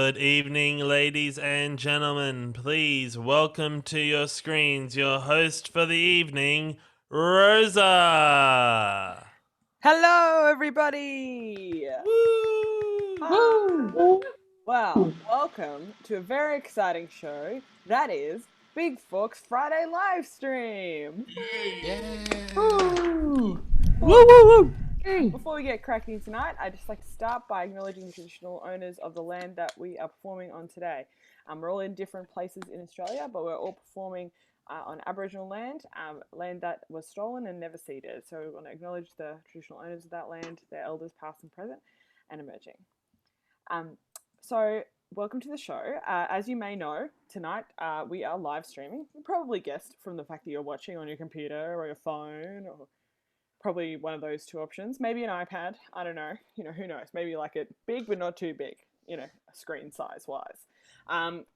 Good evening, ladies and gentlemen. Please welcome to your screens your host for the evening, Rosa. Hello, everybody! Woo! Well, welcome to a very exciting show. That is Big Fork's Friday live stream. Before we get cracking tonight, I'd just like to start by acknowledging the traditional owners of the land that we are performing on today. We're all in different places in Australia, but we're all performing on Aboriginal land, land that was stolen and never ceded. So we want to acknowledge the traditional owners of that land, their elders past and present, and emerging. So welcome to the show. As you may know, tonight we are live streaming. You probably guessed from the fact that you're watching on your computer or your phone, or probably one of those two options. Maybe an iPad. I don't know. Who knows? Maybe you like it big but not too big. Screen size wise.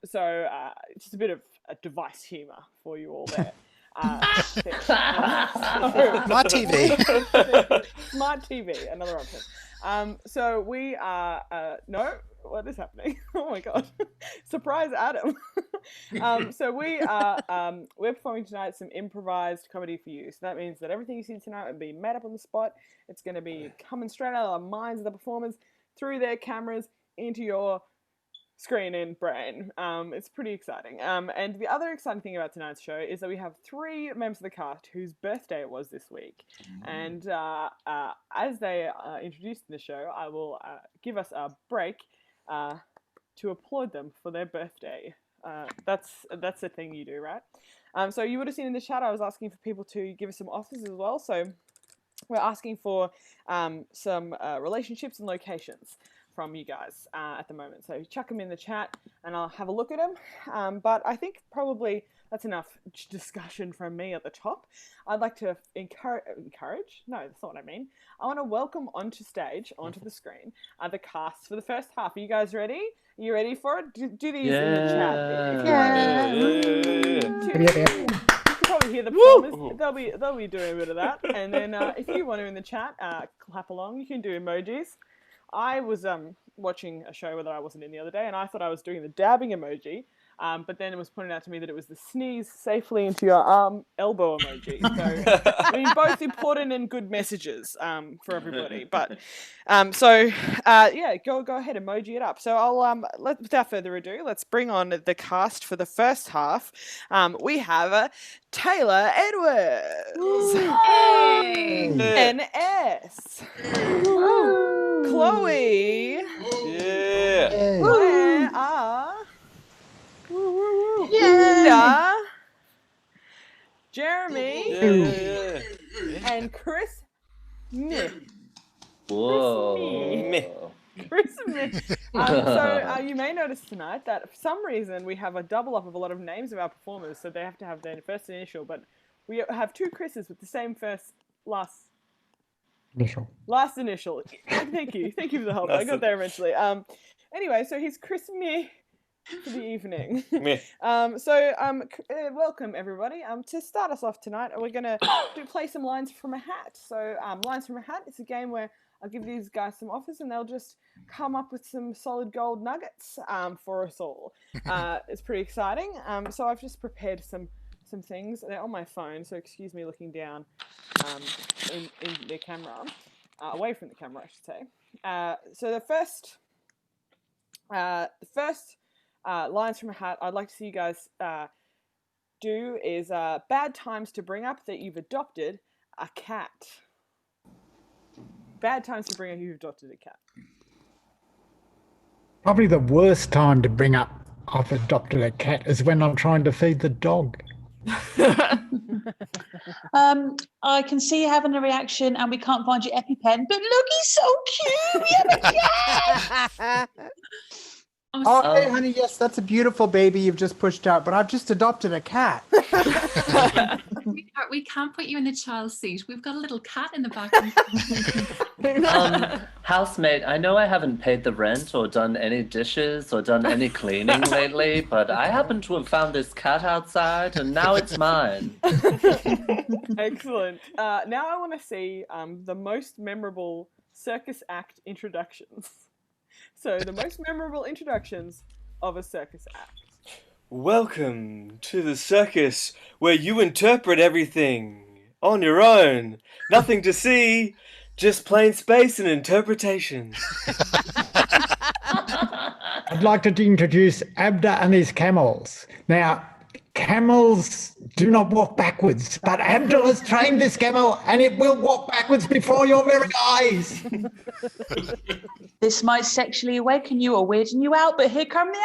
So just a bit of a device humor for you all there. Smart TV. Smart TV, another option. So we are no, what is happening? Oh my god! Surprise, Adam. So we are we're performing tonight some improvised comedy for you. So that means that everything you see tonight will be made up on the spot. It's going to be coming straight out of the minds of the performers through their cameras into your screen and brain. It's pretty exciting. And the other exciting thing about tonight's show is that we have 3 members of the cast whose birthday it was this week. And as they are introduced in the show, I will give us a break to applaud them for their birthday. That's a thing you do, right? So you would have seen in the chat, I was asking for people to give us some offers as well. So we're asking for some relationships and locations from you guys at the moment. So chuck them in the chat and I'll have a look at them. But I think probably that's enough discussion from me at the top. I'd like to encourage? No, that's not what I mean. I want to welcome onto stage, onto the screen, the cast for the first half. Are you guys ready? Are you ready for it? Do these in the chat. You can probably hear the performers. They'll be doing a bit of that. And then if you want to in the chat, clap along. You can do emojis. I was watching a show that I wasn't in the other day, and I thought I was doing the dabbing emoji, but then it was pointed out to me that it was the sneeze safely into your arm elbow emoji. So, I mean, both important and good messages for everybody. But yeah, go ahead, emoji it up. So I'll without further ado, let's bring on the cast for the first half. We have Taylor Edwards, NS. Chloe. Yeah. Claire. Yeah. Jeremy. Yeah. And Chris. Whoa. Chris. So you may notice tonight that for some reason we have a double up of a lot of names of our performers, so they have to have their first initial, but we have 2 Chris's with the same last initial. Thank you for the help. I got there eventually. Anyway, so he's Chris me for the evening. Welcome everybody. To start us off tonight, we're gonna play some lines from a hat. So lines from a hat. It's a game where I'll give these guys some offers and they'll just come up with some solid gold nuggets for us all. It's pretty exciting. So I've just prepared some things. They're on my phone, so excuse me looking down in the camera, away from the camera, I should say. So the first lines from a hat I'd like to see you guys do is bad times to bring up that you've adopted a cat. Bad times to bring up you've adopted a cat. Probably the worst time to bring up I've adopted a cat is when I'm trying to feed the dog. I can see you having a reaction and we can't find your EpiPen, but look, he's so cute. We have a cat. Oh, hey, honey, yes, that's a beautiful baby you've just pushed out, but I've just adopted a cat. We can't put you in the child seat. We've got a little cat in the back. Housemate, I know I haven't paid the rent or done any dishes or done any cleaning lately, but I happen to have found this cat outside and now it's mine. Excellent. Now I want to see the most memorable circus act introductions. So the most memorable introductions of a circus act. Welcome to the circus where you interpret everything on your own. Nothing to see, just plain space and interpretations. I'd like to introduce Abda and his camels. Now, camels do not walk backwards, but Abdul has trained this camel and it will walk backwards before your very eyes. This might sexually awaken you or weirding you out, but here come the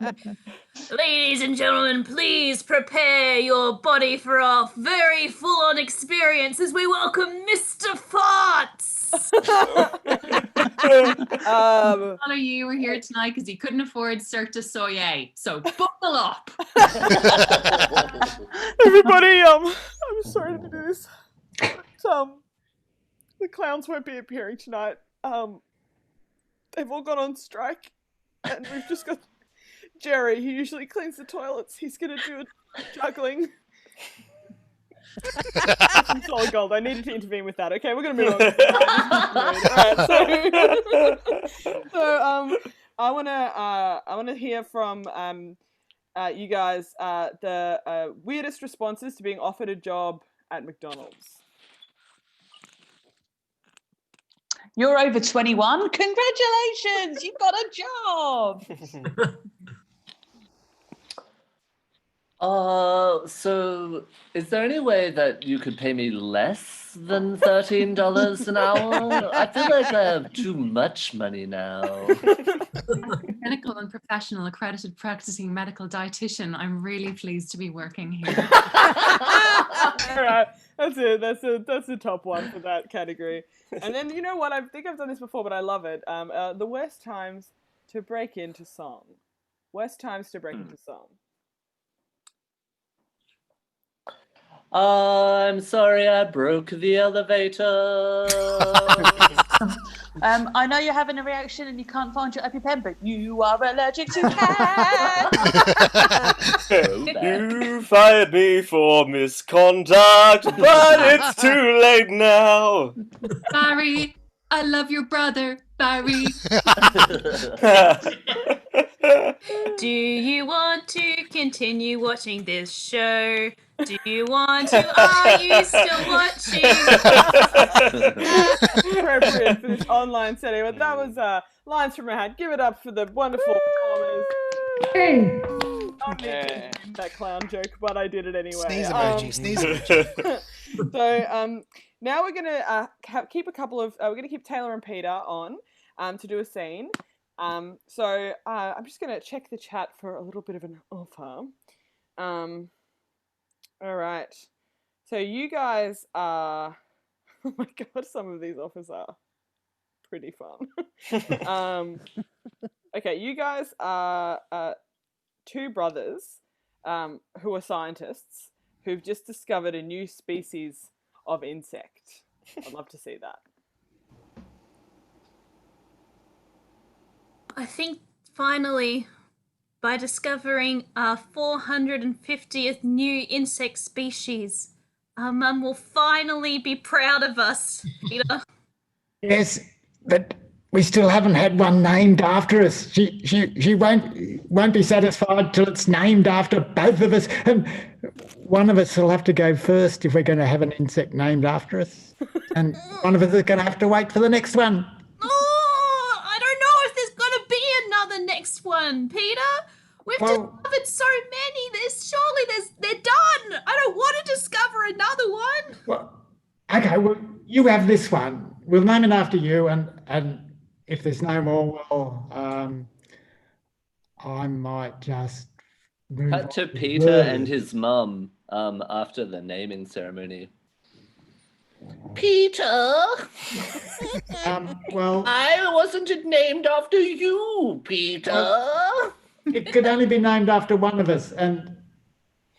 acrobats. Ladies and gentlemen, please prepare your body for a very full-on experience as we welcome Mr. Farts. Connor, you were here tonight because he couldn't afford Cirque du Soleil, so buckle up. Everybody, I'm sorry to do this. But, the clowns won't be appearing tonight. They've all gone on strike, and we've just got Jerry, who usually cleans the toilets. He's gonna do a juggling. Some solid gold. I needed to intervene with that. Okay, we're gonna move on. So I wanna hear from you guys the weirdest responses to being offered a job at McDonald's. You're over 21. Congratulations, you've got a job. So is there any way that you could pay me less than $13 an hour? I feel like I have too much money now. Clinical and professional accredited practicing medical dietitian. I'm really pleased to be working here. All right, that's it. That's the top one for that category. And then you know what? I think I've done this before, but I love it. The worst times to break into song. Worst times to break into song. I'm sorry I broke the elevator. I know you're having a reaction and you can't find your EpiPen, but you are allergic to cats. You fired me for misconduct, but it's too late now. Barry, I love your brother, Barry. Do you want to continue watching this show? Do you want to? Are you still watching? Appropriate for this online setting. But that was Lines from a Hat. Give it up for the wonderful performers. Yeah. That clown joke, but I did it anyway. Sneeze emoji, sneeze emoji. So now we're gonna keep a couple of we're gonna keep Taylor and Peter on to do a scene. So I'm just gonna check the chat for a little bit of an offer. All right. So you guys are. Oh my god, some of these offers are pretty fun. Okay, you guys are two brothers who are scientists who've just discovered a new species of insect. I'd love to see that. I think finally, by discovering our 450th new insect species, our mum will finally be proud of us, Peter. Yes, but we still haven't had one named after us. She won't be satisfied till it's named after both of us. And one of us will have to go first if we're going to have an insect named after us. And one of us is going to have to wait for the next one. Oh, I don't know if there's going to be another next one, Peter. We've discovered so many. They're done. I don't want to discover another one. Well, okay, well, you have this one. We'll name it after you, and if there's no more, well, I might just move Cut on to the Peter word. and his mum after the naming ceremony. Peter! Well, Why wasn't it named after you, Peter? it could only be named after one of us, and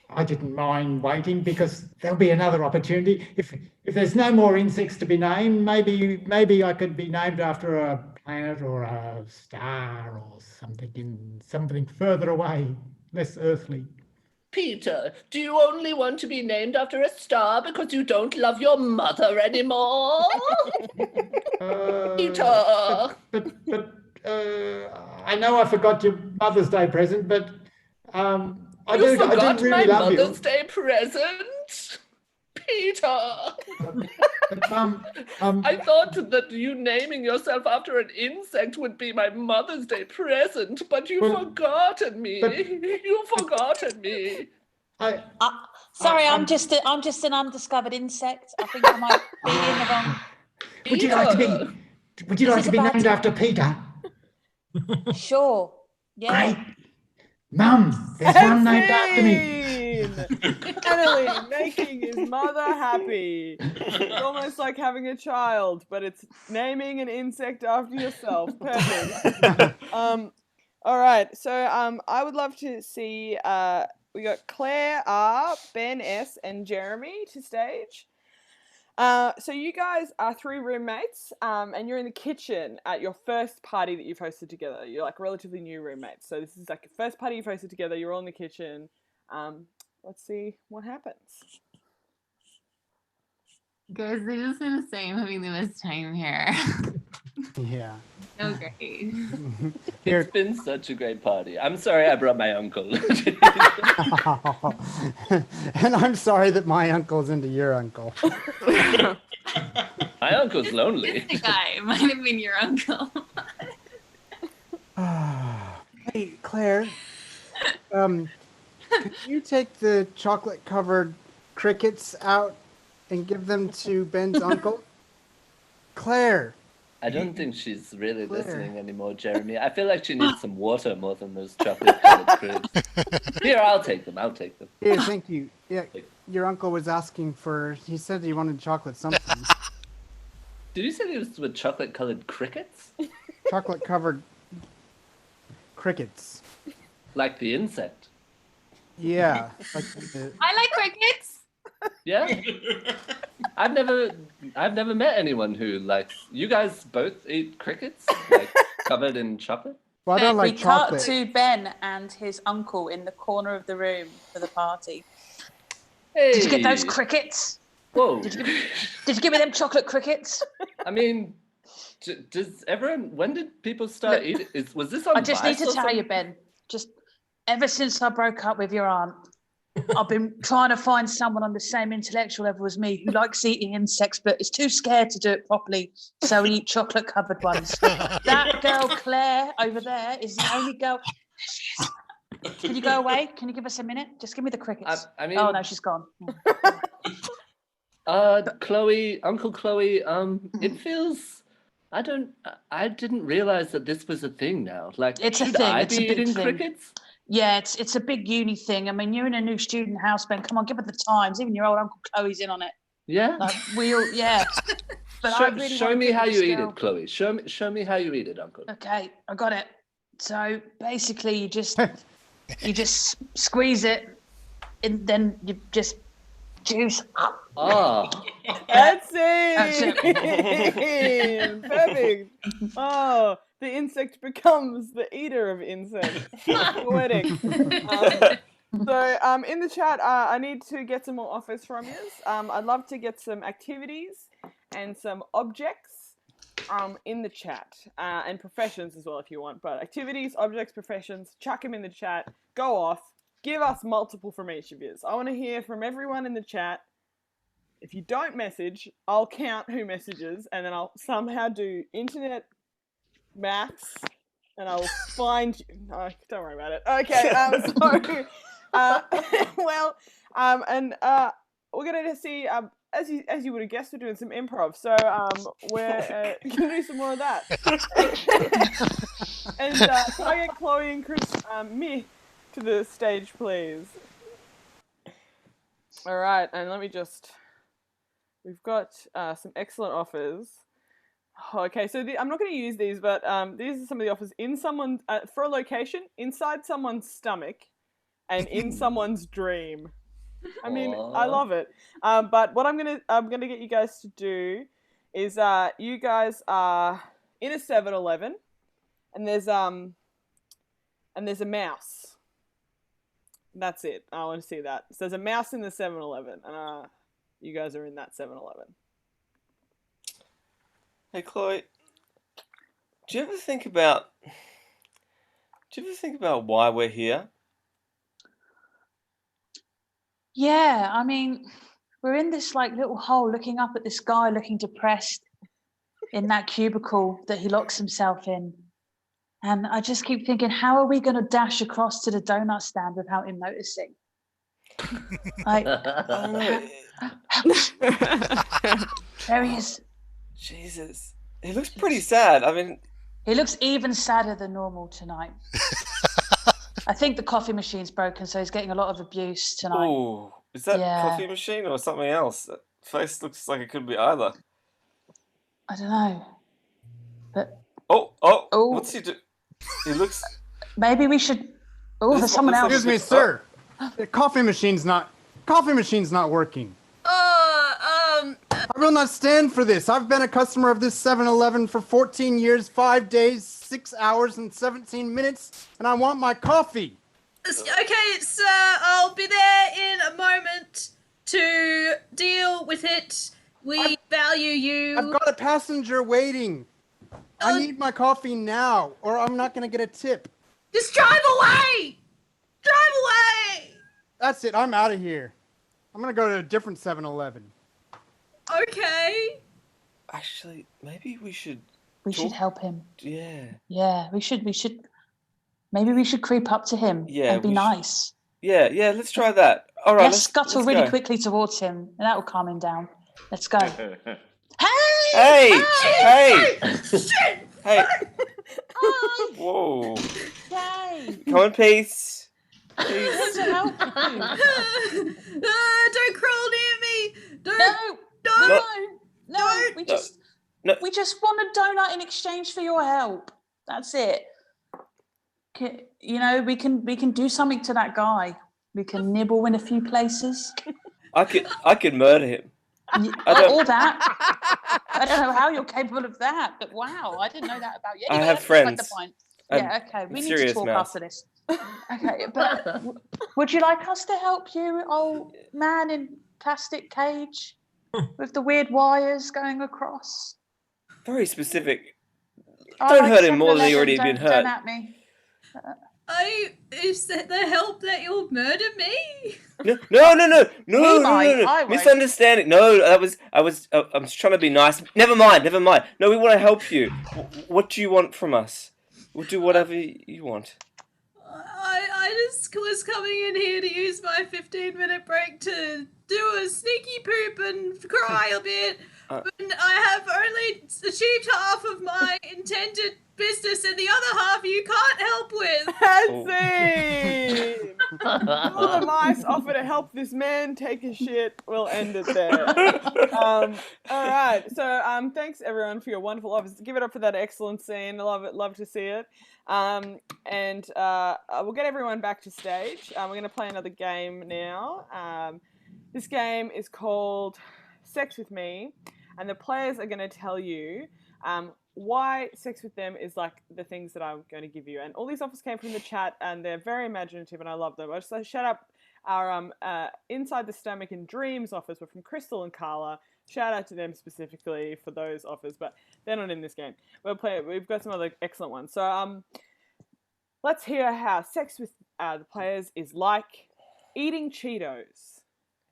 I didn't mind waiting because there'll be another opportunity. If there's no more insects to be named, maybe I could be named after a planet or a star or something further away, less earthly. Peter, do you only want to be named after a star because you don't love your mother anymore? Peter! But I know I forgot your Mother's Day present, but I You did forgot really my love you. Mother's Day present? Peter! But, I thought that you naming yourself after an insect would be my Mother's Day present, but you've forgotten me. You've forgotten me. Sorry, I'm just an undiscovered insect. I think I might be in the wrong. Would you like to be? Would you like to be named after Peter? Sure. Yeah. Great. Mum, there's one named after me. Finally making his mother happy. It's almost like having a child, but it's naming an insect after yourself. Perfect. All right. So I would love to see we got Claire R, Ben S, and Jeremy to stage. So you guys are 3 roommates, and you're in the kitchen at your first party that you've hosted together. You're like relatively new roommates. So this is like your first party you've hosted together. You're all in the kitchen. Let's see what happens. Guys, I just want to say I'm having the best time here. Yeah. So great. It's been such a great party. I'm sorry I brought my uncle. And I'm sorry that my uncle's into your uncle. My uncle's lonely. The guy might have been your uncle. Hey, Claire. Could you take the chocolate-covered crickets out and give them to Ben's uncle? Claire. I don't think she's really Claire. listening anymore, Jeremy. I feel like she needs some water more than those chocolate-covered crickets. Here, I'll take them. Here, thank you. Yeah, your uncle was asking for. He said he wanted chocolate something. Did you say it was with chocolate-colored crickets? Chocolate-covered crickets. Like the insect. Yeah. Like I like crickets. Yeah. I've never met anyone who likes. You guys both eat crickets, like covered in chocolate. Well, I don't like we chocolate. cut to Ben and his uncle in the corner of the room for the party. Hey. Did you get those crickets? Whoa. Did you give me them chocolate crickets? I mean, does everyone? When did people start eating? Was this on? I just need Vice to or tell you, something? Ben. Just ever since I broke up with your aunt, I've been trying to find someone on the same intellectual level as me who likes eating insects but is too scared to do it properly, so we eat chocolate-covered ones. That girl, Claire, over there, is the only girl. Can you go away? Can you give us a minute? Just give me the crickets. I mean, oh, no, she's gone. Chloe, Uncle Chloe, it feels. I didn't realize that this was a thing now. Like, It's a should thing. I It's be a big eating thing. crickets? Yeah, it's a big uni thing. I mean, you're in a new student house, Ben. Come on, give it the times. Even your old Uncle Chloe's in on it. Yeah. Like, yeah. But I really show wanna me give how this you eat girl- it, Chloe. Show me how you eat it, Uncle. Okay, I got it. So basically, you just squeeze it, and then you just juice up. Ah. That's That's it. Perfect. Oh, the insect becomes the eater of insects. Poetic. So, in the chat, I need to get some more offers from you. I'd love to get some activities and some objects in the chat, and professions as well if you want. But activities, objects, professions, chuck them in the chat. Go off. Give us multiple from each of you. I want to hear from everyone in the chat. If you don't message, I'll count who messages, and then I'll somehow do internet maths, and I'll find you. No, don't worry about it. Okay, we're gonna see. As you would have guessed, we're doing some improv. So we're gonna do some more of that. And can I get Chloe and Chris me to the stage, please? All right, and let me just. We've got some excellent offers. Okay, so I'm not going to use these, but these are some of the offers in someone for a location inside someone's stomach, and in someone's dream. I mean, I love it. But what I'm gonna get you guys to do is you guys are in a 7-Eleven, and there's a mouse. That's it. I want to see that. So there's a mouse in the 7-Eleven, and you guys are in that 7-Eleven. Hey, Chloe. Do you ever think about why we're here? Yeah, I mean, we're in this like little hole looking up at this guy looking depressed in that cubicle that he locks himself in. And I just keep thinking, how are we going to dash across to the donut stand without him noticing? Like, I don't know. there he is. Jesus. He looks pretty sad. I mean... He looks even sadder than normal tonight. I think the coffee machine's broken, so he's getting a lot of abuse tonight. Oh, is that coffee machine or something else? That face looks like it could be either. I don't know. But... Oh, what's he do? He looks... Maybe we should... Oh, there's someone else. Excuse me, sir. The coffee machine's not working. I will not stand for this. I've been a customer of this 7-Eleven for 14 years, 5 days, 6 hours, and 17 minutes, and I want my coffee. Okay, sir, I'll be there in a moment to deal with it. We value you. I've got a passenger waiting. I need my coffee now, or I'm not going to get a tip. Just drive away! Drive away! That's it. I'm out of here. I'm going to go to a different 7-Eleven. Okay. Actually, maybe we should... We should help him. Yeah. Yeah, we should. Maybe we should creep up to him and be nice. Yeah, let's try that. All right, let's scuttle really go. quickly towards him, and that will calm him down. Let's go. Hey! Shit! Hey! Hi! Whoa. Yay! Come in peace. Please. To help you. Don't crawl near me! No. We just want a donut in exchange for your help. That's it. You know, we can do something to that guy. We can nibble in a few places. I could murder him. Or that. I don't know how you're capable of that, but wow, I didn't know that about you. I Anyway, have that's friends. beside the point. Yeah, okay. We need to talk mouse. after this. Okay, but would you like us to help you, old man in plastic cage with the weird wires going across? Very specific. Don't hurt him more than he already been hurt. Don't at me. Is that the help that you'll murder me? No. Misunderstanding. No, I was trying to be nice. Never mind. No, we want to help you. What do you want from us? We'll do whatever you want. I just was coming in here to use my 15-minute break to do a sneaky poop and cry a bit. But I have only achieved half of my intended business, and the other half you can't help with. That's it. All the mice offer to help this man take a shit. We'll end it there. All right. So thanks everyone for your wonderful offers. Give it up for that excellent scene. I love it. Love to see it. And we'll get everyone back to stage. We're going to play another game now. This game is called Sex With Me, and the players are going to tell you why sex with them is like the things that I'm going to give you. And all these offers came from the chat, and they're very imaginative, and I love them. I just shout out our Inside the Stomach and Dreams offers were from Crystal and Carla. Shout out to them specifically for those offers, but they're not in this game. We've got some other excellent ones. So let's hear how sex with the players is like eating Cheetos.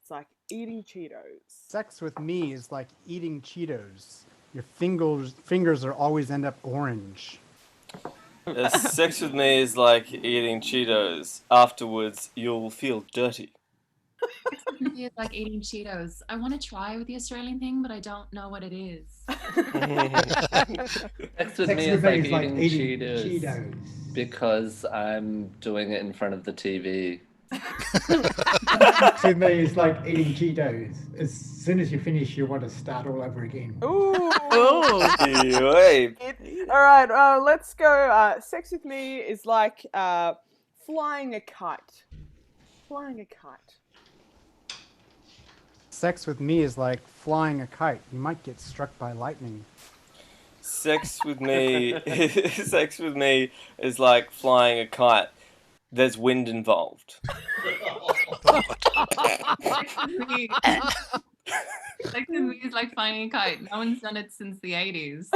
It's like eating Cheetos. Sex with me is like eating Cheetos. Your fingers are always end up orange. Sex with me is like eating Cheetos. Afterwards, you'll feel dirty. It's like eating Cheetos. I want to try with the Australian thing, but I don't know what it is. Sex with me is like eating Cheetos because I'm doing it in front of the TV. To me, it's like eating Cheetos. As soon as you finish, you want to start all over again. Ooh. Wait. All right, let's go. Sex with me is like flying a kite. Flying a kite. Sex with me is like flying a kite. You might get struck by lightning. Sex with me is like flying a kite. there's wind involved. Sex with me is like flying a kite. No one's done it since the 80s.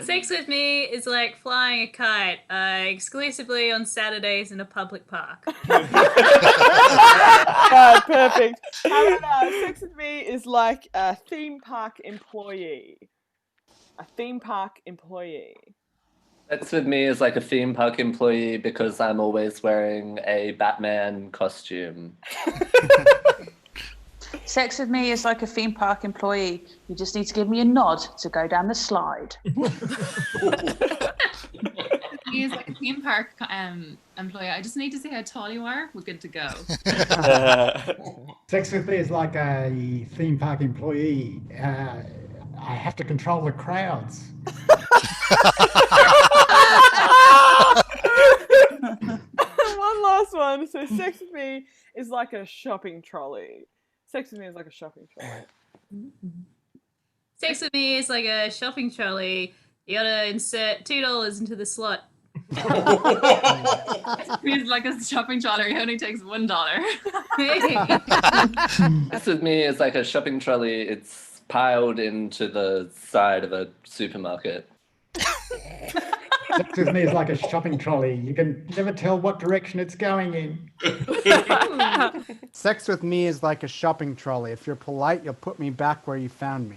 Sex with me is like flying a kite, exclusively on Saturdays in a public park. Perfect. How about sex with me is like a theme park employee. A theme park employee. Sex with me is like a theme park employee because I'm always wearing a Batman costume. Sex with me is like a theme park employee. You just need to give me a nod to go down the slide. He is like a theme park employee. I just need to see how tall you are. We're good to go. Sex with me is like a theme park employee. I have to control the crowds. One last one. So sex with me is like a shopping trolley. Sex with me is like a shopping trolley. Sex with me is like a shopping trolley. You gotta insert $2 into the slot. He's like a shopping trolley. He only takes $1. Sex with me is like a shopping trolley. It's piled into the side of a supermarket. Sex with me is like a shopping trolley. You can never tell what direction it's going in. Sex with me is like a shopping trolley. If you're polite, you'll put me back where you found me.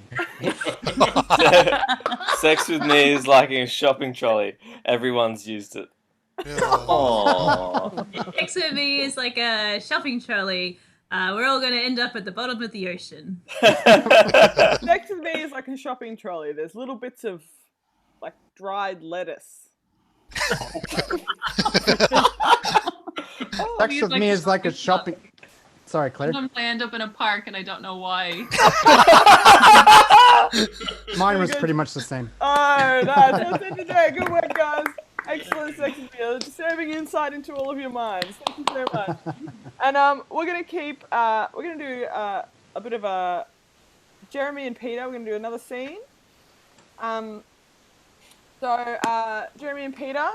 Sex with me is like a shopping trolley. Everyone's used it. Aww. Sex with me is like a shopping trolley. We're all going to end up at the bottom of the ocean. Sex with me is like a shopping trolley. There's little bits of like dried lettuce. Sex with me is like a shopping... Sorry, Claire. Sometimes I end up in a park and I don't know why. Mine was pretty much the same. Oh, that's it today. Good work, guys. Excellent sex with me. Disturbing insight into all of your minds. Thank you so much. And we're gonna keep. We're gonna do a bit of a Jeremy and Peter. We're gonna do another scene. So Jeremy and Peter,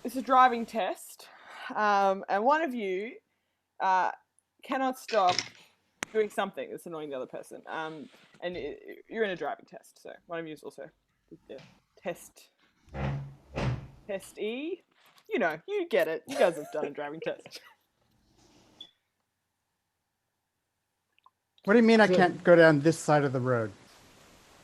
it's a driving test, and one of you cannot stop doing something that's annoying the other person. And you're in a driving test, so one of you is also the testee. You know, you get it. You guys have done a driving test. What do you mean I can't go down this side of the road?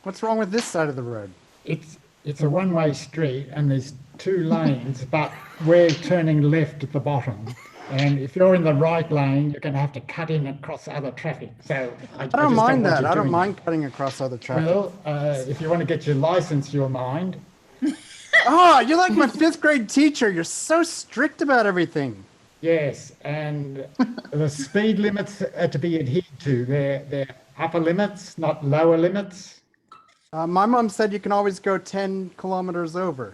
What's wrong with this side of the road? It's a one-way street and there's two lanes, but we're turning left at the bottom. And if you're in the right lane, you're going to have to cut in across other traffic. So I don't mind that. I don't mind cutting across other traffic. Well, if you want to get your license, you'll mind. Oh, you're like my 5th grade teacher. You're so strict about everything. Yes, and the speed limits are to be adhered to. They're upper limits, not lower limits. My mom said you can always go 10 kilometers over.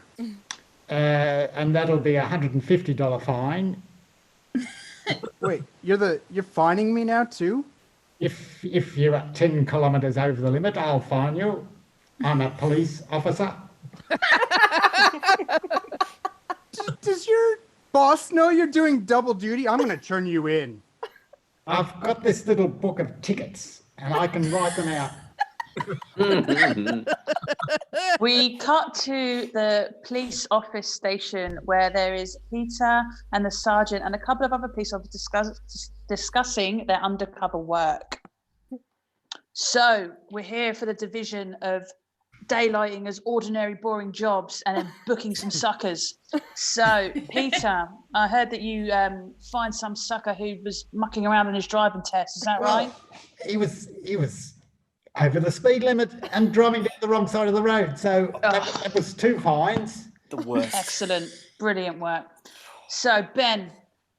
And that'll be $150 fine. Wait, you're fining me now too? If you're at 10 kilometers over the limit, I'll fine you. I'm a police officer. Does your boss know you're doing double duty? I'm going to turn you in. I've got this little book of tickets and I can write them out. We cut to the police office station where there is Peter and the sergeant and a couple of other police officers discussing their undercover work. So we're here for the division of daylighting as ordinary boring jobs and then booking some suckers. So Peter, I heard that you find some sucker who was mucking around in his driving test. Is that right? He was over the speed limit and driving down the wrong side of the road. So that was 2 fines. The worst. Excellent. Brilliant work. So Ben,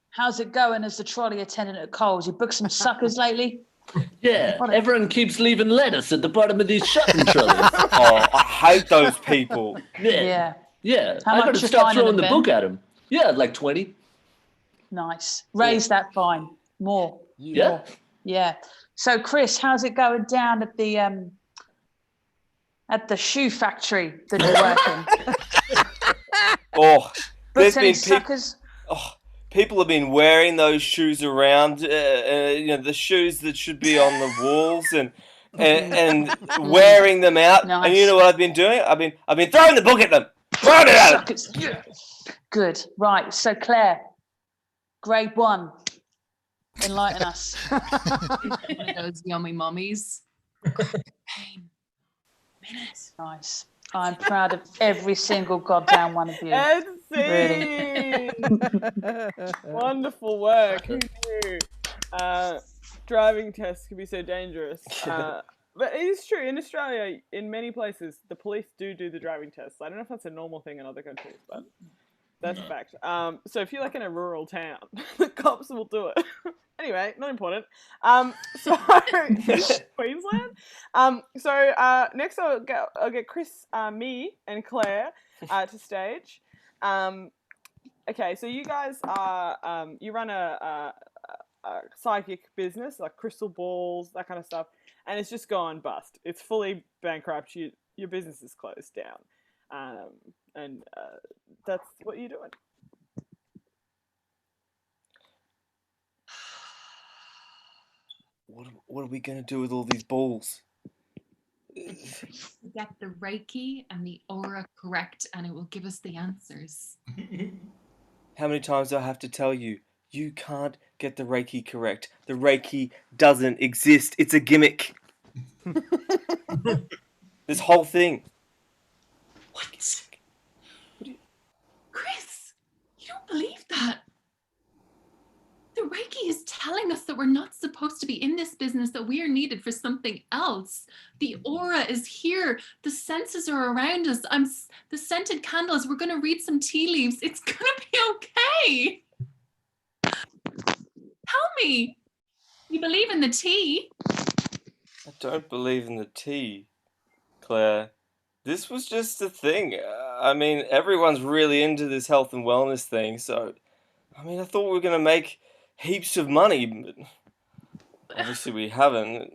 how's it going as the trolley attendant at Coles? You booked some suckers lately? Yeah, everyone keeps leaving lettuce at the bottom of these shopping trolleys. Oh, I hate those people. Yeah. How I much gotta you start fining throwing them, the Ben? book at him. Yeah, like 20. Nice. Raise that fine. More. Yeah. Yeah. So Chris, how's it going down at the shoe factory that you're working? Oh, there's Books any been people. suckers? Oh, people have been wearing those shoes around. The shoes that should be on the walls, and wearing them out. Nice. And you know what I've been doing? I've been throwing the book at them. Throwing it at them. Suckers. Yeah. Good. Right. So Claire, grade 1. Enlighten us. One of those yummy mummies. Pain. Minute. Nice. I'm proud of every single goddamn one of you. Really. Wonderful work. Who knew? Driving tests can be so dangerous. But it is true. In Australia, in many places, the police do the driving tests. I don't know if that's a normal thing in other countries, but that's a fact. So if you're like in a rural town, the cops will do it. Anyway, not important. So Queensland. Next I'll get Chris, me, and Claire to stage. Okay, so you guys are you run a psychic business, like crystal balls, that kind of stuff, and it's just gone bust. It's fully bankrupt. Your business is closed down, and that's what you're doing. What are we gonna do with all these balls? Get the Reiki and the aura correct, and it will give us the answers. How many times do I have to tell you? You can't get the Reiki correct. The Reiki doesn't exist. It's a gimmick. This whole thing. What? Chris, you don't believe that? The Reiki is telling us that we're not supposed to be in this business, that we are needed for something else. The aura is here. The senses are around us. The scented candles. We're going to read some tea leaves. It's going to be okay. Tell me. You believe in the tea? I don't believe in the tea, Claire. This was just a thing. I mean, everyone's really into this health and wellness thing, so... I mean, I thought we were going to make heaps of money, but obviously we haven't.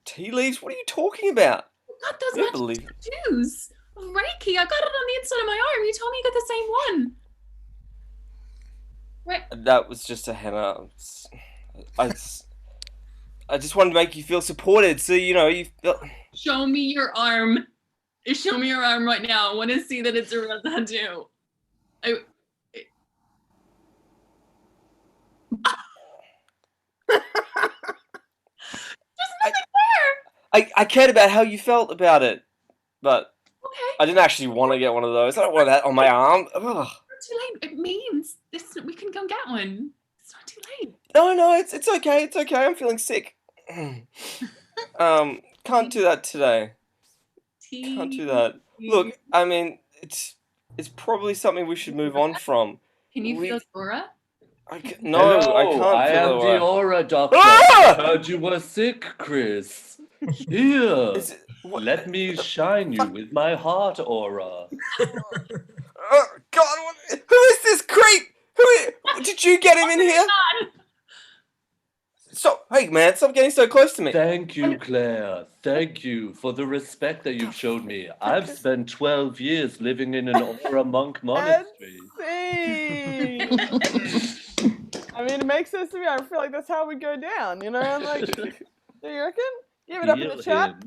Tea leaves? What are you talking about? Got those magic tattoos of Reiki. I got it on the inside of my arm. You told me you got the same one. Right. That was just a henna. I just wanted to make you feel supported, so you know you felt... Show me your arm. Show me your arm right now. I want to see that it's a real tattoo. There's nothing there. I cared about how you felt about it, but okay. I didn't actually want to get one of those. I don't want that on my arm. Ugh. It's too late. It means this. We can go get one. It's not too late. No, it's okay. It's okay. I'm feeling sick. Can't do that today. Can't do that. Look, I mean, it's probably something we should move on from. Can you feel his aura? No, Hello, I can't I am feel the aura doctor. Ah! I heard you were sick, Chris. Here, let me shine you with my heart aura. Oh, God, who is this creep? Did you get him in here? Stop! Hey, man, stop getting so close to me. Thank you, Claire. Thank you for the respect that you've showed me. I've spent 12 years living in an aura monk monastery. I mean, it makes sense to me. I feel like that's how we go down, you know? Like, do you reckon? Give it up in the chat.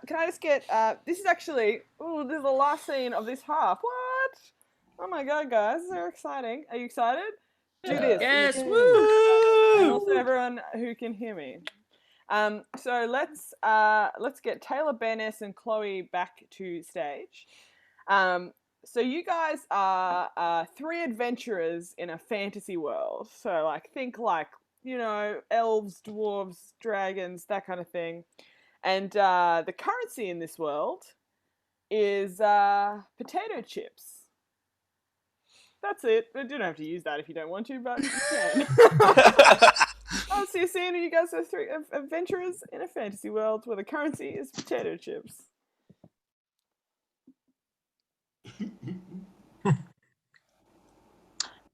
Can I just get, this is actually, this is the last scene of this half. What? Oh my God, guys, this is so exciting. Are you excited? Do this. Yes, woo! And also everyone who can hear me. So let's get Taylor, Bennis, and Chloe back to stage. So you guys are 3 adventurers in a fantasy world. So think you know, elves, dwarves, dragons, that kind of thing. And the currency in this world is potato chips. That's it. You don't have to use that if you don't want to, but you can. Oh, so you're seeing you guys are 3 adventurers in a fantasy world where the currency is potato chips.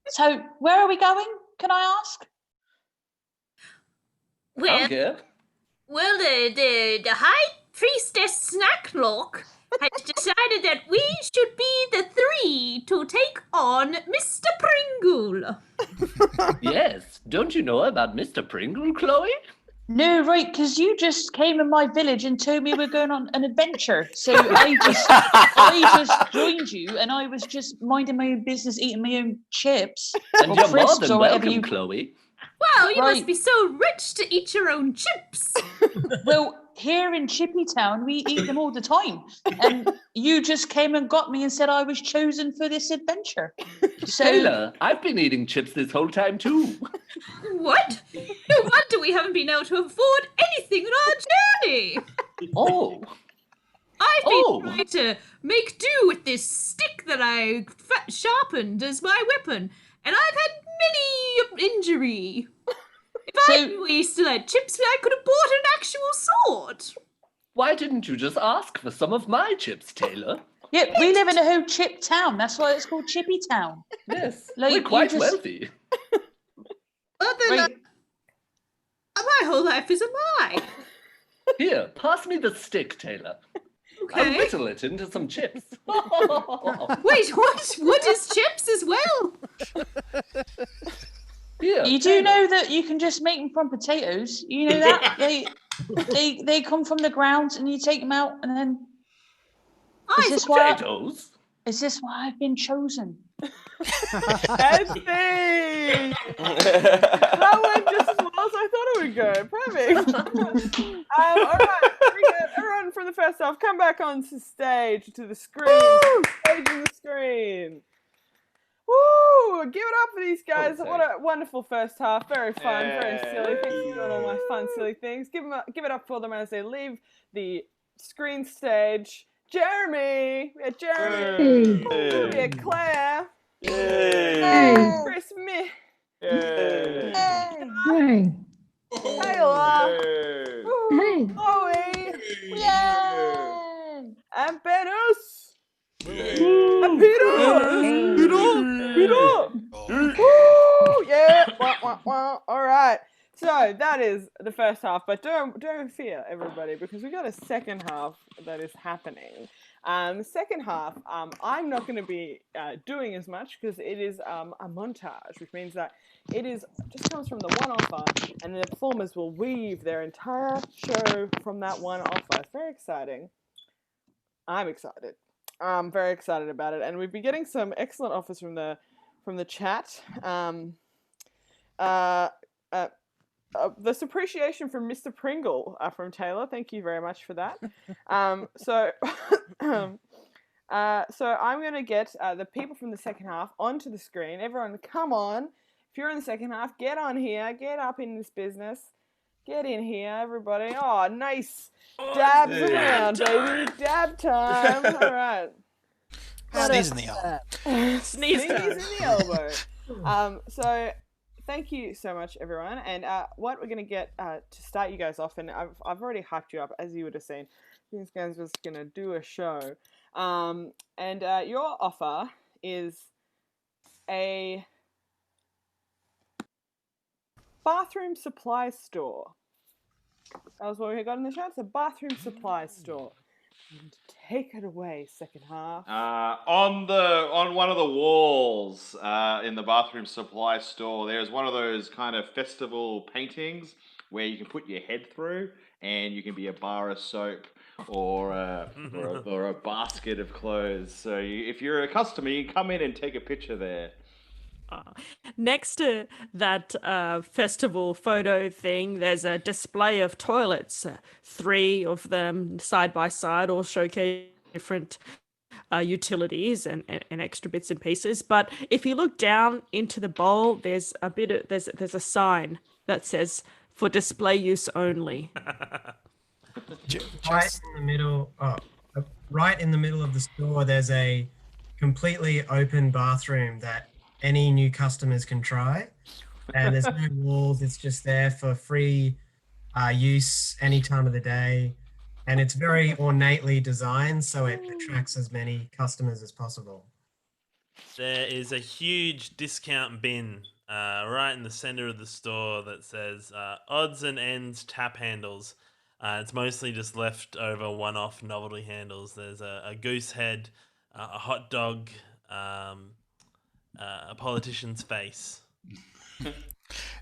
So, where are we going? Can I ask? Well, Okay. well, the High Priestess Snacklock has decided that we should be the three to take on Mr. Pringle. Yes, don't you know about Mr. Pringle, Chloe? No, right, because you just came in my village and told me we're going on an adventure. So I just joined you, and I was just minding my own business, eating my own chips And or you're more crisps than or whatever welcome, you. Chloe. Wow, you Right. must be so rich to eat your own chips. Well, here in Chippy Town, we eat them all the time, and you just came and got me and said I was chosen for this adventure. So Taylor, I've been eating chips this whole time too. What? No wonder we haven't been able to afford anything on our journey. Oh, I've been trying to make do with this stick that I sharpened as my weapon, and I've had many injury. If we still had chips, I could have bought an actual sword. why didn't you just ask for some of my chips, Taylor? yeah, we live in a whole chip town. That's why it's called Chippy Town. Yes, Like, we're you quite just- wealthy. Well, then, my whole life is a lie. Here, pass me the stick, Taylor. I'll Okay. whittle it into some chips. Wait, what? What is chips as well? Here, You do know that you can just make them from potatoes. You know that they come from the ground and you take them out and then. Is this why? potatoes? Is this why I've been chosen? Anthony! That went just as well as I thought it would go. Perfect. All right, everyone from the first half, come back onto stage to the screen. Stage in the screen. Woo! Give it up for these guys. What a wonderful first half. Very fun, very silly. Thanks for doing all my fun, silly things. Give it up for them as they leave the screen stage. Jeremy! We had Jeremy. We had Claire. Chris Smith. Taylor. Chloe. And Benus. And Peter. Woo! Yeah. Wah, wah, wah. All right. So that is the first half, but don't fear, everybody, because we got a second half that is happening. The second half, I'm not going to be doing as much because it is a montage, which means that it is just comes from the one offer, and the performers will weave their entire show from that one offer. It's very exciting. I'm excited. I'm very excited about it, and we've been getting some excellent offers from the chat. This appreciation from Mr. Pringle from Taylor. Thank you very much for that. So I'm going to get the people from the second half onto the screen. Everyone, come on. If you're in the second half, get on here. Get up in this business. Get in here, everybody. Oh, nice. Dabs around, baby. Dab time. All right. Sneeze in the elbow. Sneeze in the elbow. So thank you so much, everyone. And what we're going to get to start you guys off, and I've already hyped you up, as you would have seen. These guys was going to do a show. And your offer is a bathroom supply store. That was what we got in the show. It's a bathroom supply store. And take it away, second half. On one of the walls in the bathroom supply store, there's one of those kind of festival paintings where you can put your head through, and you can be a bar of soap or a basket of clothes. So if you're a customer, you can come in and take a picture there. Next to that festival photo thing, there's a display of toilets, 3 of them side by side, all showcase different utilities and extra bits and pieces. But if you look down into the bowl, there's a sign that says "for display use only." Right in the middle, right in the middle of the store, there's a completely open bathroom that any new customers can try, and there's no walls. It's just there for free use any time of the day, and it's very ornately designed so it attracts as many customers as possible. There is a huge discount bin right in the center of the store that says odds and ends tap handles. It's mostly just leftover one-off novelty handles. There's a goose head, a hot dog, a politician's face.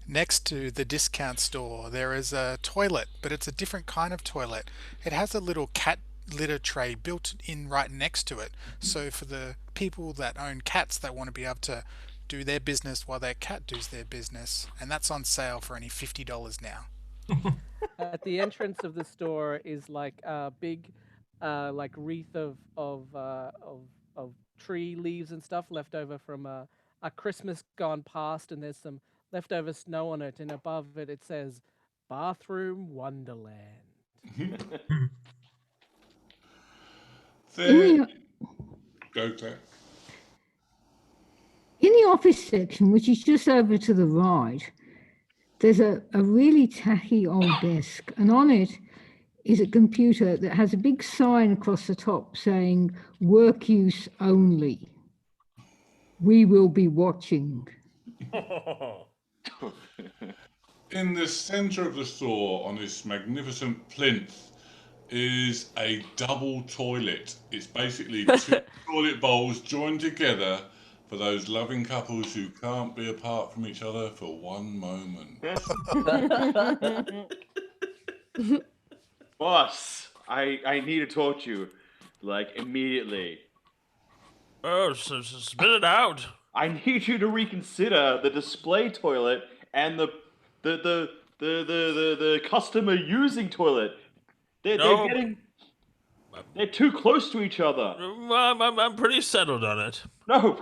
Next to the discount store, there is a toilet, but it's a different kind of toilet. It has a little cat litter tray built in right next to it. So for the people that own cats, they want to be able to do their business while their cat does their business, and that's on sale for only $50 now. At the entrance of the store is like a big, like wreath of tree leaves and stuff left over from a Christmas gone past, and there's some leftover snow on it, and above it says "Bathroom Wonderland." Go, Claire. In the office section, which is just over to the right, there's a really tacky old desk, and on it is a computer that has a big sign across the top saying "Work use only. We will be watching." In the centre of the store, on this magnificent plinth, is a double toilet. It's basically two toilet bowls joined together for those loving couples who can't be apart from each other for one moment. Boss, I need to talk to you, like, immediately. Oh, so spit it out. I need you to reconsider the display toilet and the customer using toilet. They're too close to each other. I'm pretty settled on it. No,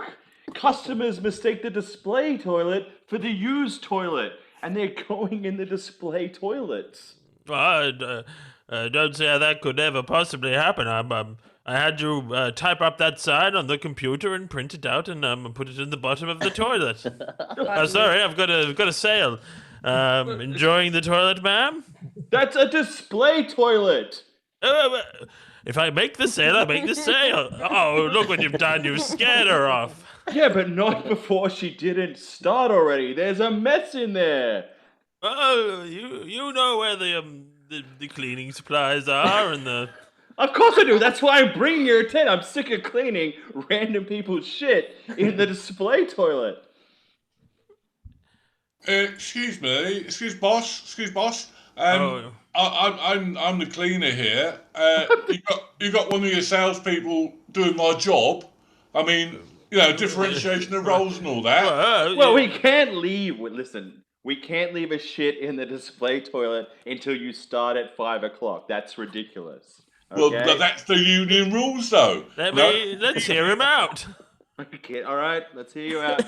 customers mistake the display toilet for the used toilet, and they're going in the display toilets. I don't see how that could ever possibly happen. I had to type up that sign on the computer and print it out and put it in the bottom of the toilet. Sorry, I've got a sale. Enjoying the toilet, ma'am? That's a display toilet. If I make the sale, I make the sale. Oh, look what you've done. You've scared her off. Yeah, but not before she didn't start already. There's a mess in there. Oh, you know where the cleaning supplies are and the... Of course I do. That's why I'm bringing your attention. I'm sick of cleaning random people's shit in the display toilet. Excuse boss. I'm the cleaner here. You got one of your salespeople doing my job. I mean, differentiation of roles and all that. Well, we can't leave. Listen, we can't leave a shit in the display toilet until you start at 5 o'clock. That's ridiculous. Okay? Well, but that's the union rules, though. Let's hear him out. Okay, all right, let's hear you out.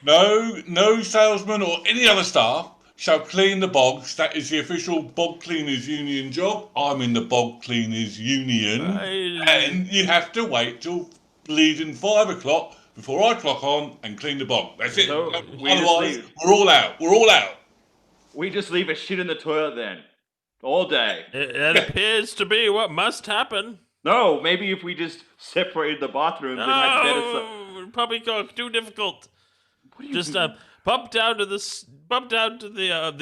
No salesman or any other staff shall clean the bogs. That is the official Bog Cleaners Union job. I'm in the Bog Cleaners Union. And you have to wait till bleeding 5 o'clock before I clock on and clean the bog. That's it. So Otherwise, we're all out. We just leave a shit in the toilet then. All day. It appears to be what must happen. No, maybe if we just separated the bathrooms and had better... Poppycock, too difficult. Just pop down to the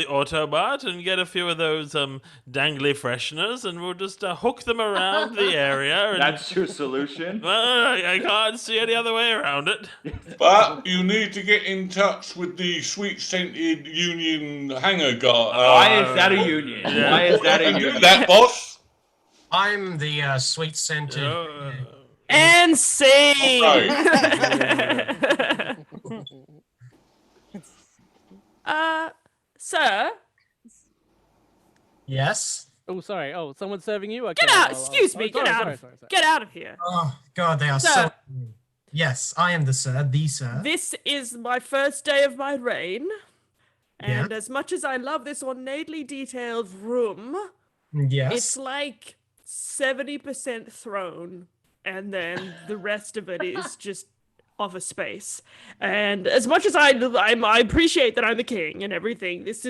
Autobot and get a few of those dangly fresheners, and we'll just hook them around the area. And, that's your solution? Well, I can't see any other way around it. But you need to get in touch with the sweet-scented union hanger guy. Why is that a union? Yeah. Why is that a union? Do that, boss. I'm the sweet-scented... And scene! Sir? Yes? Oh, sorry. Oh, someone's serving you? Okay. Get out! Excuse me! Get out! Sorry. Get out of here! Oh, God, they are Sir. so... Yes, I am the sir. This is my first day of my reign. And Yeah. as much as I love this ornately detailed room, Yes. it's like 70% throne, and then the rest of it is just office space. And as much as I appreciate that I'm the king and everything, this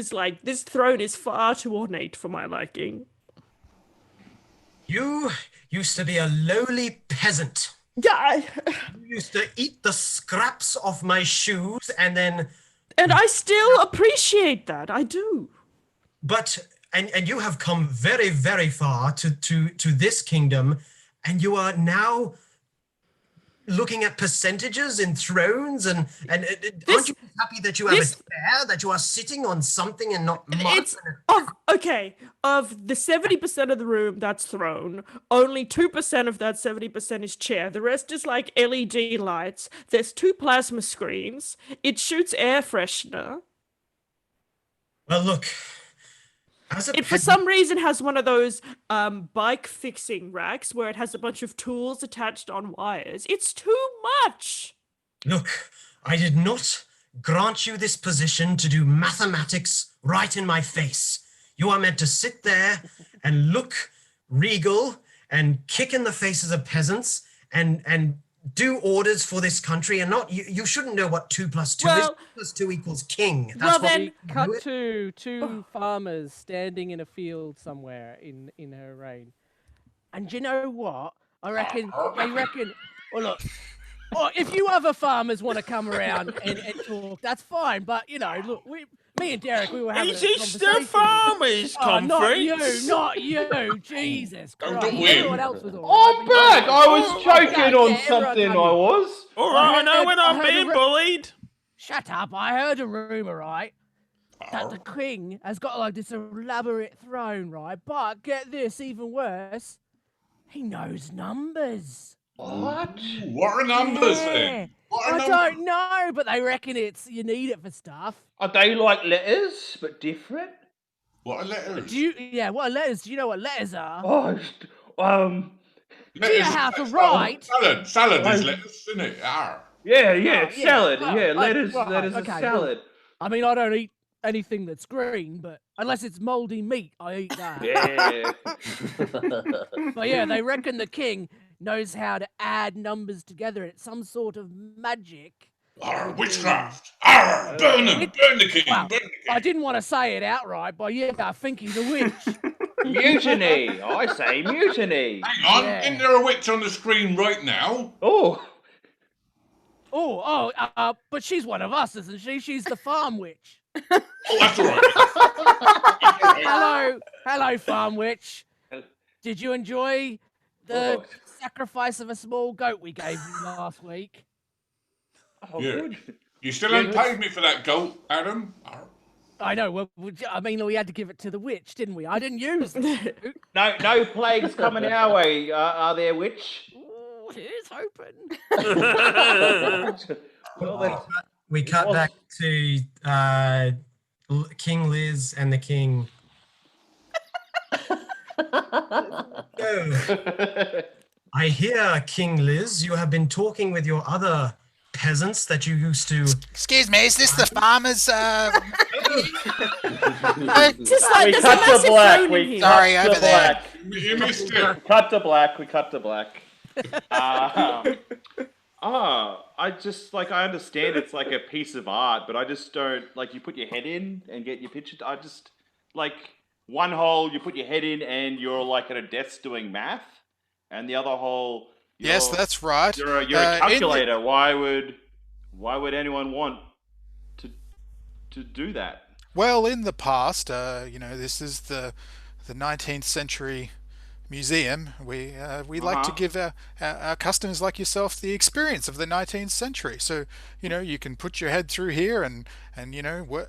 throne is far too ornate for my liking. You used to be a lowly peasant. Yeah. You used to eat the scraps off my shoes and then... And I still appreciate that. I do. But and you have come very, very far to this kingdom, and you are now looking at percentages in thrones, and aren't you happy that you have a chair, that you are sitting on something and not much? Of the 70% of the room that's throne, only 2% of that 70% is chair. The rest is like LED lights. There's 2 plasma screens. It shoots air freshener. Well, look. It for some reason has one of those bike fixing racks where it has a bunch of tools attached on wires. It's too much. Look, I did not grant you this position to do mathematics right in my face. You are meant to sit there and look regal and kick in the faces of peasants and do orders for this country, and not you shouldn't know what 2 + 2 is. 2 + 2 equals king. That's what we cut to 2 farmers standing in a field somewhere in her reign. And you know what? I reckon they reckon. Well, look. Well, if you other farmers want to come around and talk, that's fine. But you know, look, me and Derek, we were having a conversation. the farmers' conference? Not you, Jesus Christ. Weird. Everyone else was all I'm back. I was choking on something. I was. All right, I know when I'm being bullied. Shut up! I heard a rumor, right, that the king has got like this elaborate throne, right? But get this, even worse, he knows numbers. What? What are numbers then? I don't know, but they reckon you need it for stuff. Are they like letters, but different? What are letters? What are letters? Do you know what letters are? Oh, Do you have to write? Salad is letters, isn't it? R. Yeah, salad. Letters are salad. I mean, I don't eat anything that's green, but unless it's moldy meat, I eat that. Yeah. But yeah, they reckon the king knows how to add numbers together. It's some sort of magic. Witchcraft! Burn him! Burn the king! Well, Burn the king! I didn't want to say it outright, but yeah, I think he's a witch. Mutiny! I say mutiny! Hang on, isn't there a witch on the screen right now? But she's one of us, isn't she? She's the farm witch. Oh, that's all right. Hello, farm witch. Did you enjoy the sacrifice of a small goat we gave you last week? Oh, yeah. good. You still haven't paid me for that goat, Adam. I know. Well, I mean, we had to give it to the witch, didn't we? I didn't use it. No plagues coming our way. Are there, witch? Ooh, here's hoping. We cut back to King Liz and the king. I hear, King Liz, you have been talking with your other peasants that you used to. Excuse me, is this the farmers? Just like there's a massive phone in here. Sorry, over there. You missed it. Cut to black. We cut to black. I just I understand it's like a piece of art, but I just don't you put your head in and get your picture. I just one hole you put your head in and you're at a desk doing math, and the other hole. Yes, that's right. You're a calculator. Why would anyone want to do that? Well, in the past, this is the 19th century museum. We like to give our customers like yourself the experience of the 19th century. So you can put your head through here and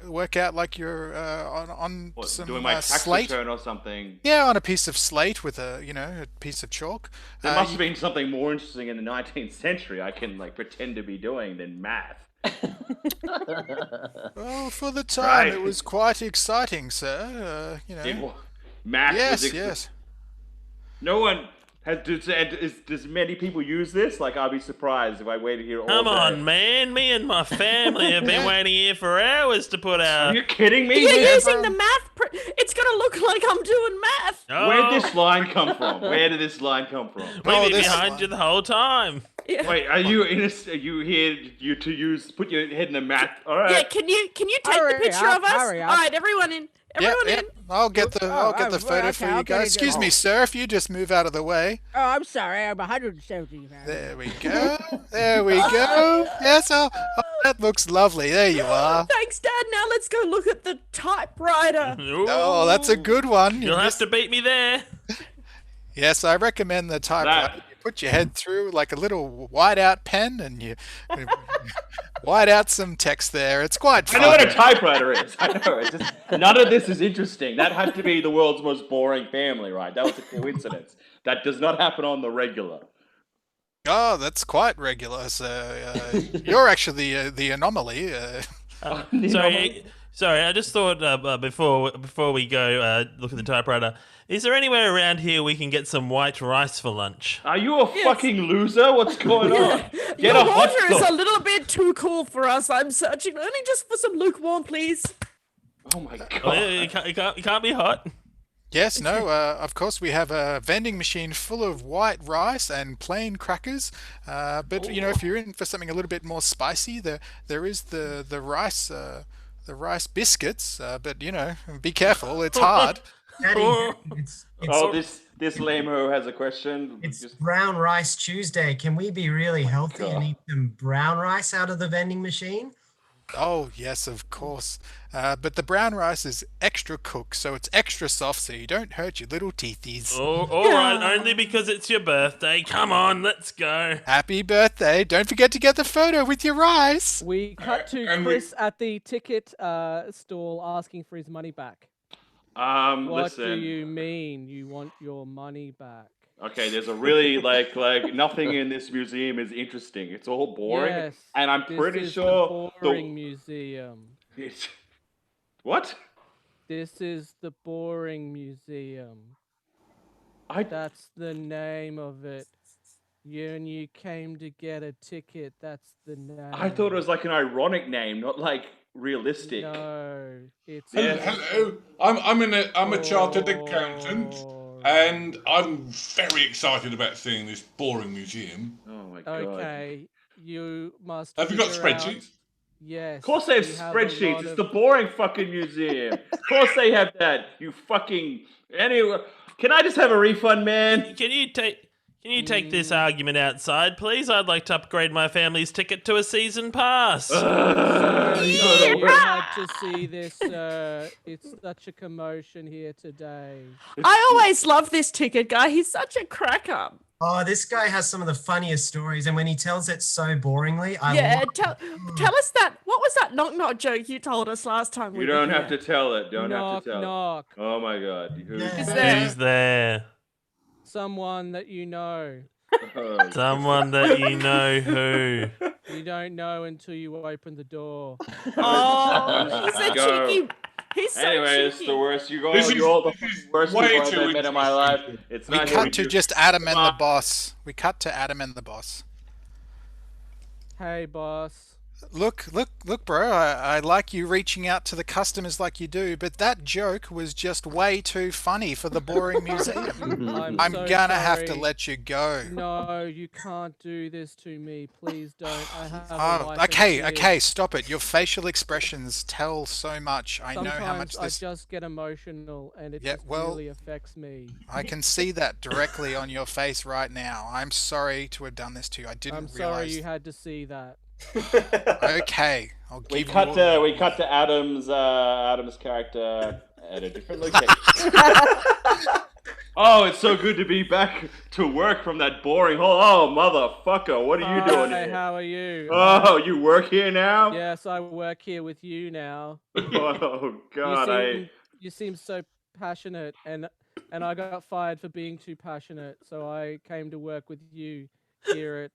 work out like you're on some doing my tax slate return or something. Yeah, on a piece of slate with a piece of chalk. There must have been something more interesting in the 19th century I can pretend to be doing than math. Well, for the time, it was quite exciting, sir. Math. Yes. No one does many people use this? I'll be surprised if I waited here all day. Come on, man. Me and my family have been waiting here for hours to put out. Are you kidding me? You're using the math. It's going to look like I'm doing math. Oh. Where did this line come from? We've been behind you the whole time. Yeah. Wait, are you here to put your head in the math? All right. Yeah, can you take the picture of us? All right, everyone in. Everyone in. I'll get the photo for you guys. Excuse me, sir, if you just move out of the way. Oh, I'm sorry. I'm 170. There we go. There we go. Yes, That looks lovely. There you are. Thanks, Dad. Now let's go look at the typewriter. Oh, that's a good one. You'll have to beat me there. Yes, I recommend the typewriter. You put your head through like a little whiteout pen and you white out some text there. It's quite fun. I know what a typewriter is. I know. It's just, none of this is interesting. That had to be the world's most boring family, right? That was a coincidence. That does not happen on the regular. Oh, that's quite regular. So you're actually the anomaly. Sorry. I just thought before we go look at the typewriter, is there anywhere around here we can get some white rice for lunch? Are you a fucking loser? What's going on? Get Your a hot water is dog. a little bit too cool for us. I'm searching only just for some lukewarm, please. Oh my god! It can't be hot. Yes, no, of course we have a vending machine full of white rice and plain crackers. But you know, if you're in for something a little bit more spicy, there is the rice biscuits. But you know, be careful; it's hard. Daddy, this lame-o has a question. It's Brown Rice Tuesday. Can we be really healthy and eat some brown rice out of the vending machine? Oh, yes, of course. But the brown rice is extra cooked, so it's extra soft, so you don't hurt your little teethies. Oh, all right, only because it's your birthday. Come on, let's go. Happy birthday. Don't forget to get the photo with your rice. We cut to Chris at the ticket stall asking for his money back. What do Listen. you mean you want your money back? Okay, there's a really like nothing in this museum is interesting. It's all boring, Yes, and I'm this pretty is sure the boring museum. What? This is the boring museum. That's the name of it. You came to get a ticket. That's the name. I thought it was like an ironic name, not like realistic. No, it's. Hello. I'm a chartered accountant, and I'm very excited about seeing this boring museum. Oh my god. Okay, you must. Have you got figure out- spreadsheets? Yes. Of course they have we a spreadsheets. lot It's of- the boring fucking museum. Of course they have that. You fucking anyway. Can I just have a refund, man? Can you take this argument outside, please? I'd like to upgrade my family's ticket to a season pass. You had to see this. It's such a commotion here today. I always love this ticket guy. He's such a cracker. Oh, this guy has some of the funniest stories, and when he tells it so boringly, I Yeah, love tell us that. What was that knock joke you told us last time? You don't have to tell it. Don't have Knock, to tell. knock. Oh my god. Who's there? Who's there? Someone that you know. Someone that you know who. You don't know until you open the door. Oh, he's a Go. cheeky. He's so Anyway, it's cheeky. the worst. You're This all the is fucking worst way people I've too ever met in my life. It's We not cut to you. just Adam and the boss. We cut to Adam and the boss. Hey, boss. Look, bro, I like you reaching out to the customers like you do, but that joke was just way too funny for the boring museum. I'm so gonna have to sorry. let you go. No, you can't do this to me. Please don't. I have a Oh, wife and okay, kids. okay, stop it. Your facial expressions tell so much. I know Sometimes how much this... I just get emotional, and it Yeah, just well, really affects me. I can see that directly on your face right now. I'm sorry to have done this to you. I I'm didn't sorry realize... you had to see that. Okay, I'll We give cut you... to Adam's character at a different location. Oh, it's so good to be back to work from that boring hole. Oh, motherfucker, what are you doing Hi, here? how are you? Oh, you work here now? Yes, I work here with you now. Oh God, You seem so passionate, and I got fired for being too passionate, so I came to work with you here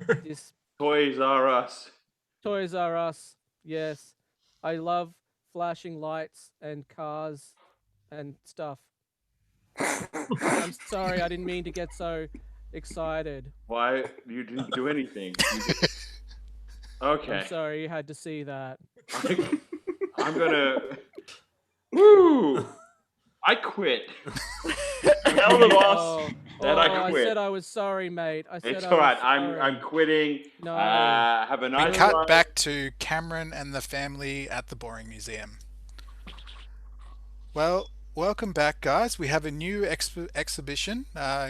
at this Toys R Us. Toys R Us. Yes, I love flashing lights and cars and stuff. I'm sorry, I didn't mean to get so excited. Why you didn't do anything? Okay. I'm sorry you had to see that. I'm gonna. Woo! I quit. Tell the boss that I quit. I said I was sorry, mate. I said It's I alright. was I'm sorry. quitting. No. Have a nice We cut one. back to Cameron and the family at the Boring Museum. Well, welcome back, guys. We have a new exhibition.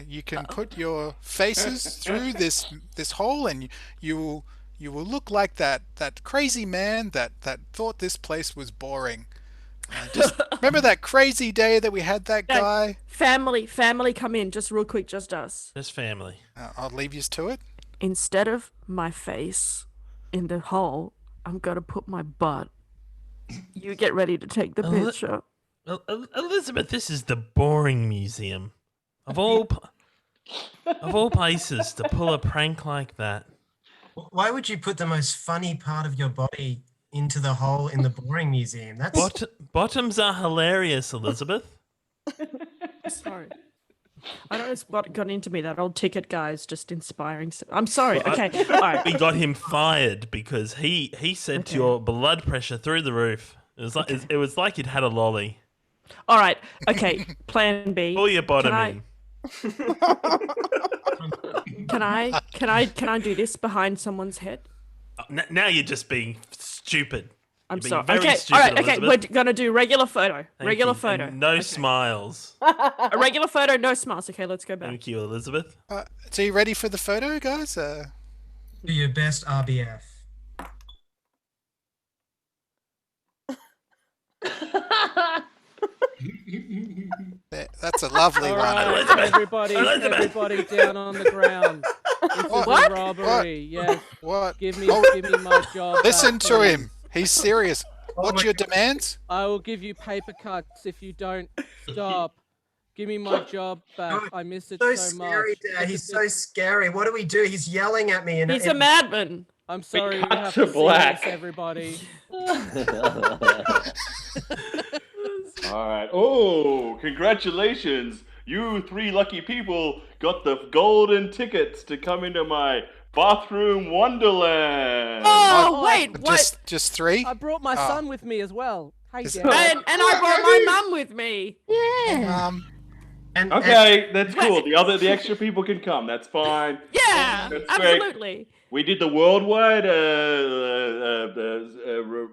You can put your faces through this hole, and you you will look like that crazy man that thought this place was boring. Just remember that crazy day that we had that guy? Family, come in, just real quick, just us. Just family. I'll leave you to it. Instead of my face in the hole, I'm gonna put my butt. You get ready to take the picture. Elizabeth, this is the boring museum. Of all places to pull a prank like that. Why would you put the most funny part of your body into the hole in the boring museum? That's Bottoms are hilarious, Elizabeth. Sorry. I don't know what got into me. That old ticket guy is just inspiring. I'm sorry. Okay. All right. We got him fired because he sent your blood pressure through the roof. It was like it was like he'd had a lolly. All right. Okay. Plan B. Pull your bottom in. Can I do this behind someone's head? Now you're just being stupid. I'm You're sorry. being very Okay. stupid, All right. Okay. Elizabeth. We're gonna do regular photo. Thank you. And no smiles. A regular photo, no smiles. Okay. Let's go back. Thank you, Elizabeth. So you ready for the photo, guys? Do your best RBF. That's a lovely All one. right, everybody down on the ground. This is a robbery. Yes. What? Give me my job. Listen back, to please. him. He's serious. What's your demands? I will give you paper cuts if you don't stop. Give me my job back. I miss it so scary, much. Dad. He's so scary. What do we do? He's yelling at me. He's a madman. I'm sorry. We cut have to to black. see this, everybody. All right. Oh, congratulations. You 3 lucky people got the golden tickets to come into my bathroom wonderland. Oh, wait, what? Just 3? I brought my son with me as well. Hey, Dad. And I brought my mum with me. Yeah. Okay, that's cool. The extra people can come. That's fine. Yeah, That's great. absolutely. We did the worldwide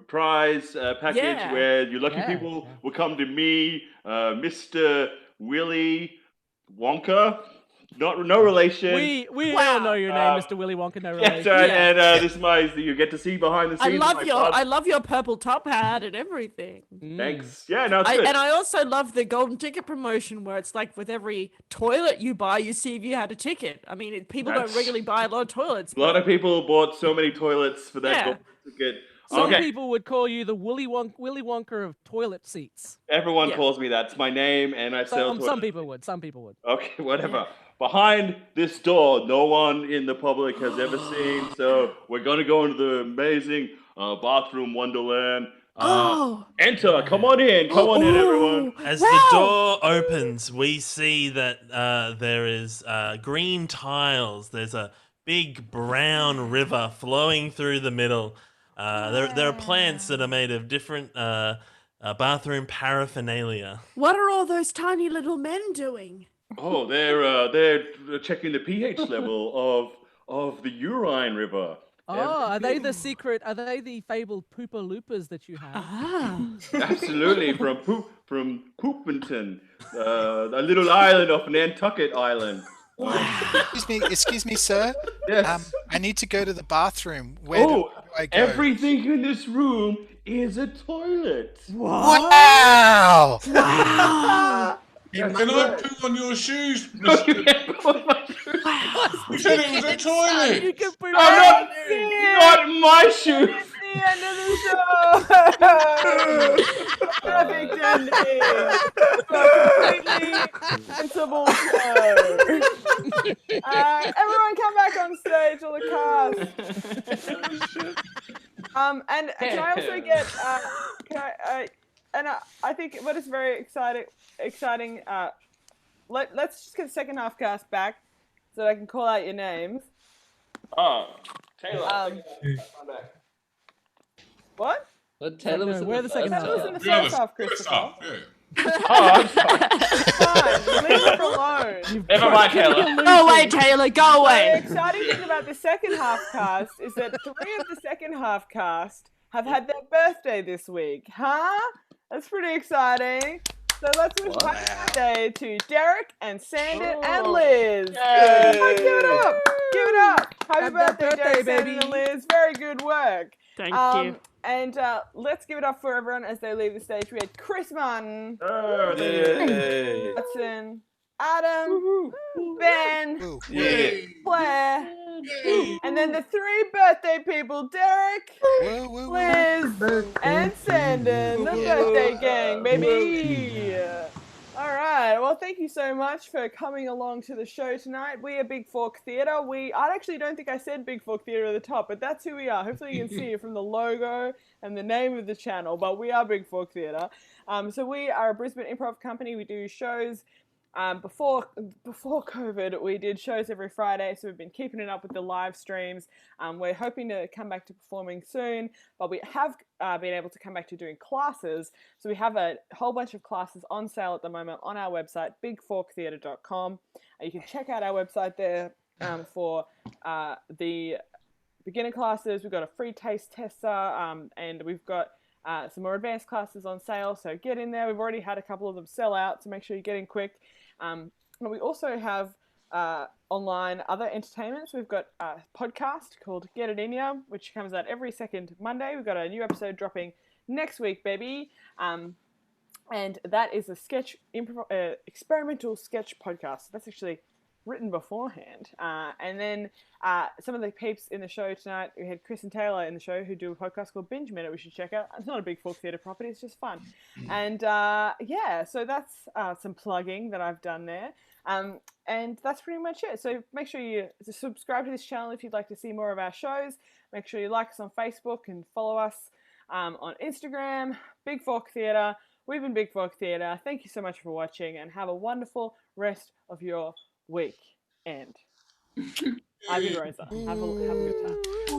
prize package Yeah. where you lucky Yeah. people will come to me, Mr. Willy Wonka. No relation. We all know your name, Mr. Willy Wonka. No relation. That's right. Yeah. And this is you get to see behind the I scenes. love your purple top hat and everything. Thanks. Yeah, no, it's good. And I also love the golden ticket promotion where it's like with every toilet you buy, you see if you had a ticket. I mean, people don't regularly buy a lot of toilets. A lot of people bought so many toilets for that Yeah. golden ticket. Some Okay. people would call you the Willy Wonka of toilet seats. Everyone calls me that. It's my name, and I sell toilets. Some people would. Some people would. Okay, whatever. Behind this door, no one in the public has ever seen. So we're gonna go into the amazing bathroom wonderland. Enter. Come on in. Come on in, everyone. As the door opens, we see that there is green tiles. There's a big brown river flowing through the middle. There are plants that are made of different bathroom paraphernalia. What are all those tiny little men doing? Oh, they're checking the pH level of the urine river. Oh, are they the secret? Are they the fabled Poopa Loopas that you have? Absolutely, from Poopington, a little island off Nantucket Island. Excuse me, sir. Yes. I need to go to the bathroom. Where do I go? Everything in this room is a toilet. Wow! Wow! Can I poo on your shoes, Mr. You said it was a toilet. You can put Not my shoes. The end of the show. Perfect ending. Completely sensible show. Everyone come back on stage, all the cast. And can I also get I think what is very exciting. Let's just get the second half cast back so that I can call out your names. Taylor. What? But Taylor was where the second half? That was in the first half, Christopher. I'm sorry. Fine, leave it alone. Never mind, Taylor. Go away, Taylor. Go away. The exciting thing about the second half cast is that 3 of the second half cast have had their birthday this week. Huh? That's pretty exciting. So let's wish happy birthday to Derek and Sandon and Oh. Liz. Yay. Give it up. Give it up. Happy Happy birthday, Derek, Sandon, baby. and Liz. Very good work. Thank you. And let's give it up for everyone as they leave the stage. We had Chris Martin, Yay. Watson, Adam, Ben, Yeah. Claire, and then the 3 birthday people, Derek, Liz, and Sandon, the birthday gang, baby. All right. Well, thank you so much for coming along to the show tonight. We are Big Fork Theatre. I actually don't think I said Big Fork Theatre at the top, but that's who we are. Hopefully you can see it from the logo and the name of the channel, but we are Big Fork Theatre. So we are a Brisbane improv company. We do shows. Before COVID, we did shows every Friday, so we've been keeping it up with the live streams. We're hoping to come back to performing soon, but we have been able to come back to doing classes. So we have a whole bunch of classes on sale at the moment on our website, bigforktheatre.com. You can check out our website there for the beginner classes. We've got a free taste tester, and we've got some more advanced classes on sale, so get in there. We've already had a couple of them sell out, so make sure you get in quick. And we also have online other entertainments. We've got a podcast called Get It In Ya, which comes out every second Monday. We've got a new episode dropping next week, baby. And that is a experimental sketch podcast. That's actually written beforehand. And then some of the peeps in the show tonight, we had Chris and Taylor in the show who do a podcast called Binge Minute, we should check out. It's not a Big Fork Theatre property, it's just fun. And yeah, so that's some plugging that I've done there. And that's pretty much it. So make sure you subscribe to this channel if you'd like to see more of our shows. Make sure you like us on Facebook and follow us on Instagram, Big Fork Theatre. We've been Big Fork Theatre. Thank you so much for watching and have a wonderful rest of your week. And I've been Rosa. Have a good time.